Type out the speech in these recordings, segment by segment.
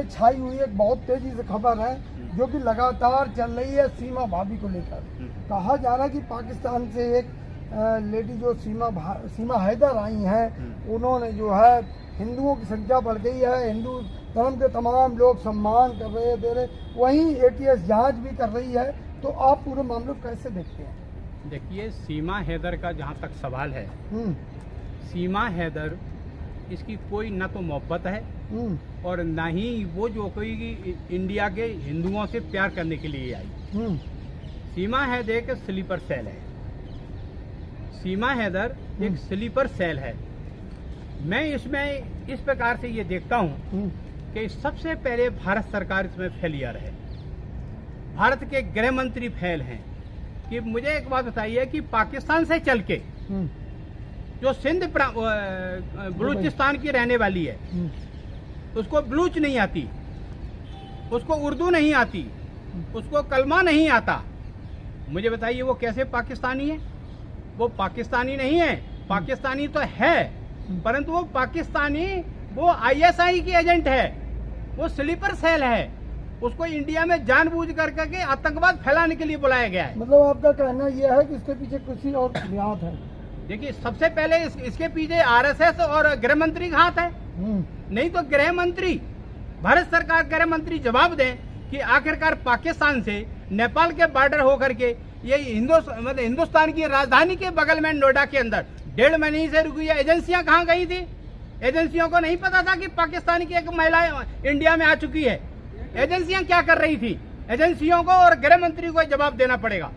में छाई हुई एक बहुत तेजी से खबर है जो कि लगातार चल रही है सीमा भाभी को लेकर। कहा जा रहा है कि पाकिस्तान से एक लेडी जो सीमा हैदर आई हैं, उन्होंने जो है हिंदुओं की संख्या बढ़ गई है, हिंदू धर्म के तमाम लोग सम्मान कर रहे हैं, दे रहे, वहीं ATS जांच भी कर रही है। तो आप पूरे मामले को कैसे देखते हैं? देखिए, सीमा हैदर का जहाँ तक सवाल है, सीमा हैदर इसकी कोई न तो मोहब्बत है और न ही वो जो कोई इंडिया के हिंदुओं से प्यार करने के लिए आई। सीमा हैदर एक स्लीपर सेल है। सीमा हैदर एक स्लीपर सेल है। मैं इसमें इस प्रकार से ये देखता हूँ कि सबसे पहले भारत सरकार इसमें फेलियर है। भारत के गृह मंत्री फेल हैं। कि मुझे एक बात बताइए कि पाकिस्तान से चल के जो सिंध बलूचिस्तान की रहने वाली है, उसको बलूच नहीं आती, उसको उर्दू नहीं आती, उसको कलमा नहीं आता, मुझे बताइए वो कैसे पाकिस्तानी है? वो पाकिस्तानी नहीं है। पाकिस्तानी तो है, परंतु वो पाकिस्तानी वो ISI की एजेंट है, वो स्लीपर सेल है। उसको इंडिया में जानबूझ करके आतंकवाद फैलाने के लिए बुलाया गया है। मतलब आपका कहना यह है कि इसके पीछे किसी और बुनियाद है? देखिए, सबसे पहले इसके पीछे RSS और गृह मंत्री का हाथ है। नहीं तो गृह मंत्री, भारत सरकार गृह मंत्री जवाब दें कि आखिरकार पाकिस्तान से नेपाल के बॉर्डर होकर के ये हिंदुस्तान की राजधानी के बगल में नोएडा के अंदर 1.5 महीने से रुकी है, एजेंसियां कहाँ गई थी? एजेंसियों को नहीं पता था कि पाकिस्तान की एक महिला इंडिया में आ चुकी है। एजेंसियां क्या कर रही थी? एजेंसियों को और गृह मंत्री को जवाब देना पड़ेगा।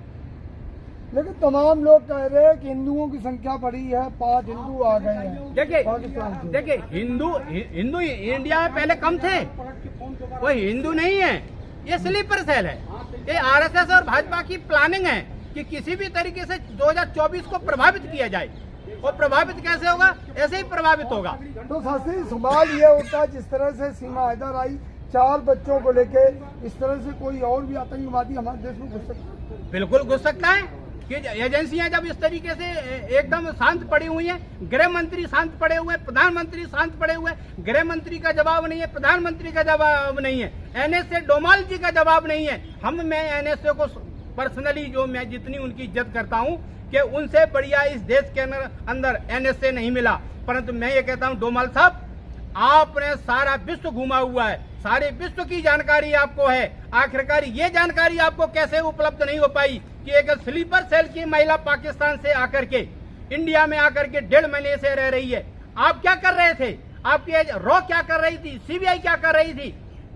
लेकिन तमाम लोग कह रहे हैं कि हिंदुओं की संख्या बढ़ी है, 5 हिंदू आ गए हैं। देखिए हिंदू इंडिया में पहले कम थे, वो हिंदू नहीं है, ये स्लीपर सेल है। ये RSS और भाजपा की प्लानिंग है कि किसी भी तरीके से 2024 को प्रभावित किया जाए। और प्रभावित कैसे होगा? ऐसे ही प्रभावित होगा। तो साथी सवाल ये उठता है, जिस तरह से सीमा हैदर आई 4 बच्चों को लेके, इस तरह से कोई और भी आतंकवादी हमारे देश में घुस सकता है? बिल्कुल घुस सकता है कि एजेंसियां जब इस तरीके से एकदम शांत पड़ी हुई हैं, गृह मंत्री शांत पड़े हुए, प्रधानमंत्री शांत पड़े हुए, गृह मंत्री का जवाब नहीं है, प्रधानमंत्री का जवाब नहीं है, NSA डोमाल जी का जवाब नहीं है। मैं NSA को पर्सनली जो मैं जितनी उनकी इज्जत करता हूं कि उनसे बढ़िया इस देश के अंदर NSA नहीं मिला। परंतु मैं ये कहता हूं, डोमाल साहब, आपने सारा विश्व घूमा हुआ है, सारे विश्व की जानकारी आपको है। आखिरकार ये जानकारी आपको कैसे उपलब्ध नहीं हो पाई कि एक स्लीपर सेल की महिला पाकिस्तान से आकर के इंडिया में आकर के 1.5 महीने से रह रही है? आप क्या कर रहे थे? आपकी रॉ क्या कर रही थी? CBI क्या कर रही थी?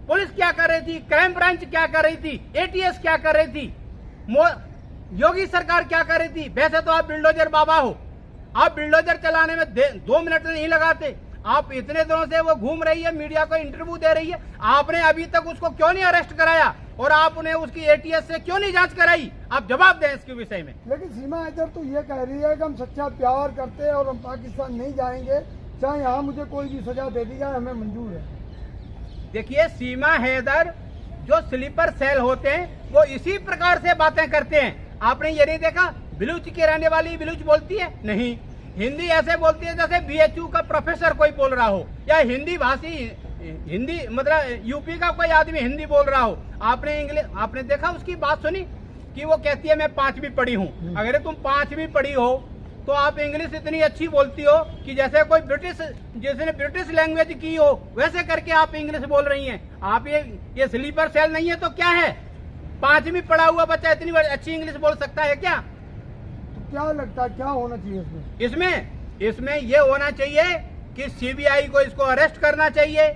पुलिस क्या कर रही थी? क्राइम ब्रांच क्या कर रही थी? ATS क्या कर रही थी? योगी सरकार क्या कर रही थी? वैसे तो आप बिल्डोजर बाबा हो, आप बिल्डोजर चलाने में 2 मिनट नहीं लगाते। आप इतने दिनों से वो घूम रही है, मीडिया को इंटरव्यू दे रही है, आपने अभी तक उसको क्यों नहीं अरेस्ट कराया? और आपने उसकी ATS से क्यों नहीं जांच कराई? आप जवाब दें इसके विषय में। लेकिन सीमा हैदर तो ये कह रही है कि हम सच्चा प्यार करते हैं और हम पाकिस्तान नहीं जाएंगे, चाहे यहाँ मुझे कोई भी सजा दे दी जाए, हमें मंजूर है। देखिए, सीमा हैदर जो स्लीपर सेल होते हैं वो इसी प्रकार से बातें करते हैं। आपने ये नहीं देखा बलूच की रहने वाली बलूच बोलती है? नहीं, हिंदी ऐसे बोलती है जैसे BHU का प्रोफेसर कोई बोल रहा हो, या हिंदी भाषी, हिंदी मतलब यूपी का कोई आदमी हिंदी बोल रहा हो। आपने देखा उसकी बात सुनी कि वो कहती है मैं 5वीं पढ़ी हूँ। अगर तुम 5वीं पढ़ी हो तो आप इंग्लिश इतनी अच्छी बोलती हो कि जैसे कोई जिसने ब्रिटिश लैंग्वेज की हो वैसे करके आप इंग्लिश बोल रही हैं। आप ये स्लीपर सेल नहीं है तो क्या है? 5वीं पढ़ा हुआ बच्चा इतनी अच्छी इंग्लिश बोल सकता है क्या? क्या लगता है क्या होना चाहिए इसमें ये होना चाहिए कि CBI को इसको अरेस्ट करना चाहिए,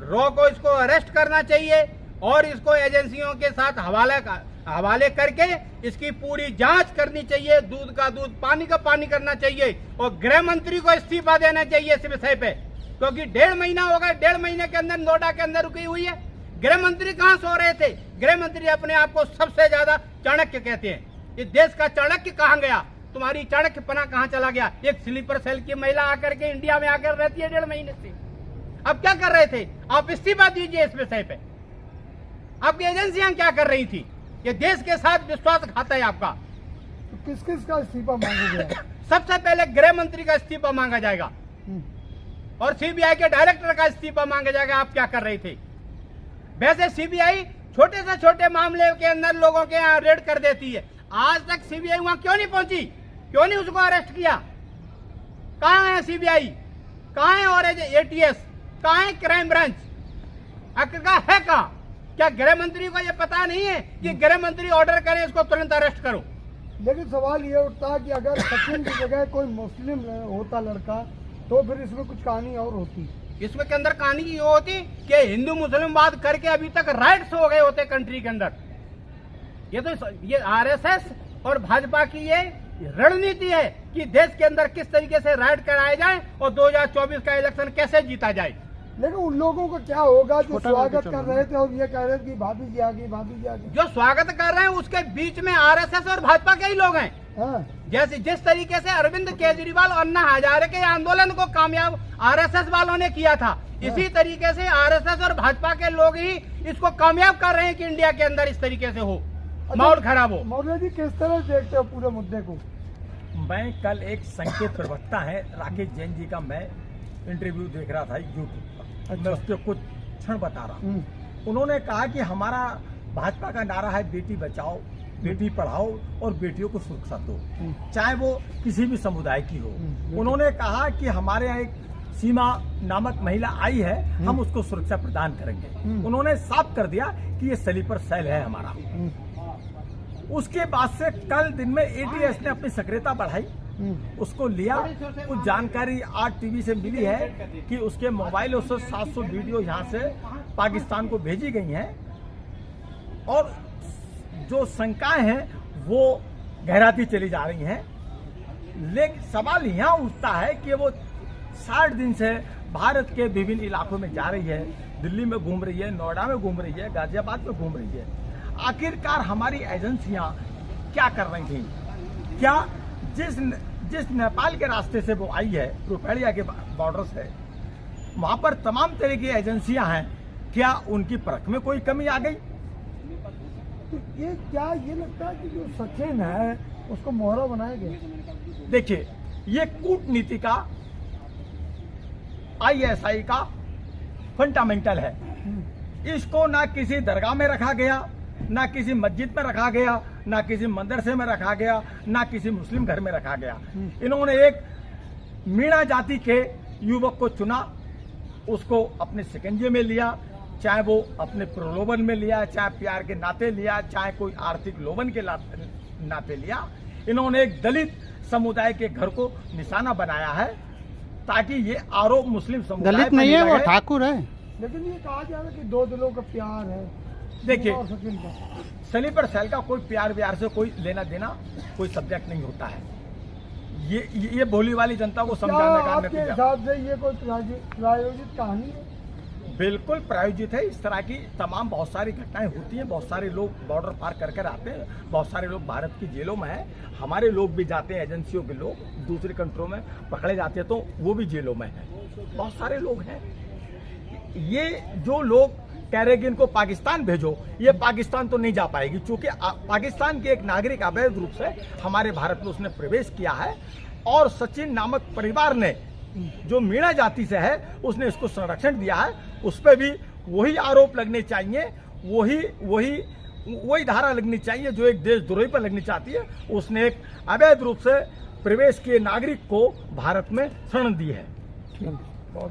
रॉ को इसको अरेस्ट करना चाहिए और इसको एजेंसियों के साथ हवाले करके इसकी पूरी जांच करनी चाहिए। दूध का दूध, पानी का पानी करना चाहिए और गृह मंत्री को इस्तीफा देना चाहिए इस विषय पे, क्योंकि 1.5 महीना हो गया। 1.5 महीने के अंदर नोएडा के अंदर रुकी हुई है। गृह मंत्री कहाँ सो रहे थे? गृह मंत्री अपने आप को सबसे ज्यादा चाणक्य कहते हैं। इस देश का चाणक्य कहाँ गया? तुम्हारी चाणक्यपना कहाँ चला गया? एक स्लीपर सेल की महिला आकर के इंडिया में आकर रहती है 1.5 महीने से। अब क्या कर रहे थे? आप इस्तीफा दीजिए इस विषय पे। आपकी एजेंसियां क्या कर रही थी? ये देश के साथ विश्वासघात है आपका। तो किस किस का इस्तीफा मांगा गया? सबसे पहले गृह मंत्री का इस्तीफा मांगा जाएगा और CBI के डायरेक्टर का इस्तीफा मांगा जाएगा। आप क्या कर रहे थे? वैसे सीबीआई छोटे से छोटे मामले के अंदर लोगों के यहाँ रेड कर देती है। आज तक सीबीआई वहां क्यों नहीं पहुंची? क्यों नहीं उसको अरेस्ट किया? कहां है सीबीआई? कहां है और एटीएस? कहां है क्राइम ब्रांच? आखिरकार है कहां? क्या गृह मंत्री को यह पता नहीं है कि गृह मंत्री ऑर्डर करे इसको तुरंत अरेस्ट करो? लेकिन सवाल ये उठता कि अगर सचिन की जगह कोई मुस्लिम होता लड़का तो फिर इसमें कुछ कहानी और होती। इसमें के अंदर कहानी ये होती कि हिंदू मुस्लिम बात करके अभी तक राइट्स हो गए होते कंट्री के अंदर। ये आरएसएस और भाजपा की ये रणनीति है कि देश के अंदर किस तरीके से राइट कराए जाए और 2024 का इलेक्शन कैसे जीता जाए। लेकिन उन लोगों का क्या होगा जो स्वागत कर रहे थे और ये कह रहे थे कि भाभी जी आ गई, भाभी जी आ गई। जो स्वागत कर रहे हैं उसके बीच में आरएसएस और भाजपा के ही लोग हैं। हाँ। जैसे जिस तरीके से अरविंद केजरीवाल और अन्ना हजारे के आंदोलन को कामयाब आरएसएस वालों ने किया था, इसी तरीके से आरएसएस और भाजपा के लोग ही इसको कामयाब कर रहे हैं कि इंडिया के अंदर इस तरीके से हो, माहौल खराब हो। मौर्य जी किस तरह देखते हो पूरे मुद्दे को? मैं कल एक संकेत प्रवक्ता है राकेश जैन जी का मैं इंटरव्यू देख रहा था यूट्यूब पर। मैं उसके कुछ क्षण बता रहा हूँ। उन्होंने कहा कि हमारा भाजपा का नारा है बेटी बचाओ, बेटी पढ़ाओ और बेटियों को सुरक्षा दो, चाहे वो किसी भी समुदाय की हो। उन्होंने कहा कि हमारे यहाँ एक सीमा नामक महिला आई है, हम उसको सुरक्षा प्रदान करेंगे। उन्होंने साफ कर दिया कि ये स्लीपर सेल है हमारा। उसके बाद से कल दिन में एटीएस ने अपनी सक्रियता बढ़ाई, उसको लिया। कुछ जानकारी आज टीवी से मिली है कि उसके मोबाइलों से 700 वीडियो यहाँ से पाकिस्तान को भेजी गई हैं और जो शंकाएं हैं वो गहराती चली जा रही हैं। लेकिन सवाल यहाँ उठता है कि वो 60 दिन से भारत के विभिन्न इलाकों में जा रही है, दिल्ली में घूम रही है, नोएडा में घूम रही है, गाजियाबाद में घूम रही है। आखिरकार हमारी एजेंसियां क्या कर रही थी? क्या जिस नेपाल के रास्ते से वो आई है, रुपेड़िया के बॉर्डर से, वहां पर तमाम तरह की एजेंसियां हैं, क्या उनकी परख में कोई कमी आ गई? तो ये लगता है कि जो सचिन है उसको मोहरा बनाया गया? देखिए, ये कूटनीति का आईएसआई का फंडामेंटल है। इसको ना किसी दरगाह में रखा गया, ना किसी मस्जिद में रखा गया, ना किसी मदरसे में रखा गया, ना किसी मुस्लिम घर में रखा गया। इन्होंने एक मीणा जाति के युवक को चुना, उसको अपने शिकंजे में लिया, चाहे वो अपने प्रलोभन में लिया, चाहे प्यार के नाते लिया, चाहे कोई आर्थिक लोभन के नाते लिया। इन्होंने एक दलित समुदाय के घर को निशाना बनाया है ताकि ये आरोप मुस्लिम समुदाय दलित नहीं है, वो ठाकुर है। लेकिन ये कहा जा रहा है कि दो दिलों का प्यार है। देखिए, स्लीपर सेल का कोई प्यार व्यार से कोई लेना देना कोई सब्जेक्ट नहीं होता है। ये भोली वाली जनता को समझाने का आपके हिसाब से ये कोई प्रायोजित कहानी है? बिल्कुल प्रायोजित है। इस तरह की तमाम बहुत सारी घटनाएं होती हैं। बहुत सारे लोग बॉर्डर पार कर आते हैं, बहुत सारे लोग भारत की जेलों में हैं। हमारे लोग भी जाते हैं, एजेंसियों के लोग दूसरी कंट्रों में पकड़े जाते हैं तो वो भी जेलों में हैं। बहुत सारे लोग हैं। ये जो लोग कह रहे कि इनको पाकिस्तान भेजो, ये पाकिस्तान तो नहीं जा पाएगी, क्योंकि पाकिस्तान के एक नागरिक अवैध रूप से हमारे भारत में उसने प्रवेश किया है और सचिन नामक परिवार ने जो मीणा जाति से है उसने इसको संरक्षण दिया है। उस पर भी वही आरोप लगने चाहिए, वही धारा लगनी चाहिए जो एक देशद्रोही पर लगनी चाहती है। उसने एक अवैध रूप से प्रवेश किए नागरिक को भारत में शरण दी है। बहुत